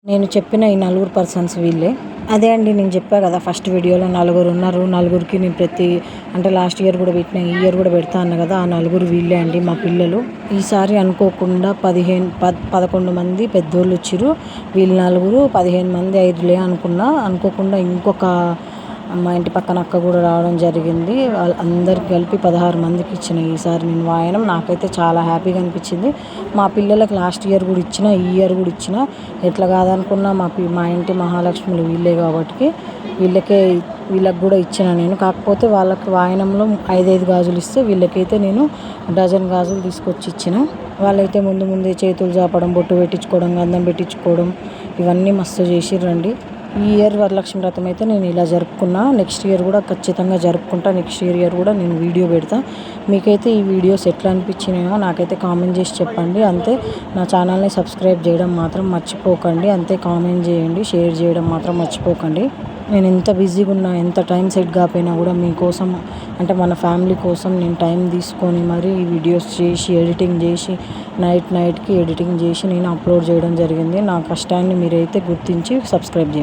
నేను చెప్పిన ఈ నలుగురు పర్సన్స్ వీళ్ళే. అదే అండి, నేను చెప్పా కదా ఫస్ట్ వీడియోలో నలుగురు ఉన్నారు. నలుగురికి నేను అంటే లాస్ట్ ఇయర్ కూడా పెట్టిన, ఈ ఇయర్ కూడా పెడతా అన్న కదా, ఆ నలుగురు వీళ్ళే అండి మా పిల్లలు. ఈసారి అనుకోకుండా 11 మంది పెద్దోళ్ళు వచ్చిర్రు. వీళ్ళు నలుగురు 15 మంది అయ్యిర్రులే అనుకున్నా. అనుకోకుండా ఇంకొక మా ఇంటి పక్కన అక్క కూడా రావడం జరిగింది. అందరికి కలిపి 16 మందికి ఇచ్చిన ఈసారి నేను వాయనం. నాకైతే చాలా హ్యాపీగా అనిపించింది. మా పిల్లలకు లాస్ట్ ఇయర్ కూడా ఇచ్చిన, ఈ ఇయర్ కూడా ఇచ్చిన. ఎట్లా కాదనుకున్నా మా ఇంటి మహాలక్ష్ములు వీళ్ళే కాబట్టి వీళ్ళకి కూడా ఇచ్చిన నేను. కాకపోతే వాళ్ళకి వాయనంలో 5 గాజులు ఇస్తే వీళ్ళకైతే నేను డజన్ గాజులు తీసుకొచ్చి ఇచ్చిన. వాళ్ళైతే ముందే చేతులు చాపడం, బొట్టు పెట్టించుకోవడం, గంధం పెట్టించుకోవడం ఇవన్నీ మస్తు చేసిర్రండి. ఈ ఇయర్ వరలక్ష్మి వ్రతం అయితే నేను ఇలా జరుపుకున్నా. నెక్స్ట్ ఇయర్ కూడా ఖచ్చితంగా జరుపుకుంటా. నెక్స్ట్ ఇయర్ కూడా నేను వీడియో పెడతా. మీకైతే ఈ వీడియోస్ ఎట్లా అనిపించినాయో నాకైతే కామెంట్ చేసి చెప్పండి. అంతే, నా ఛానల్ని సబ్స్క్రైబ్ చేయడం మాత్రం మర్చిపోకండి. అంతే, కామెంట్ చేయండి, షేర్ చేయడం మాత్రం మర్చిపోకండి. నేను ఎంత బిజీగా ఉన్నా, ఎంత టైం సెట్ కాకపోయినా కూడా మీకోసం, అంటే మన ఫ్యామిలీ కోసం నేను టైం తీసుకొని మరి ఈ వీడియోస్ చేసి ఎడిటింగ్ చేసి నైట్కి ఎడిటింగ్ చేసి నేను అప్లోడ్ చేయడం జరిగింది. నా కష్టాన్ని మీరైతే గుర్తించి సబ్స్క్రైబ్ చేయండి.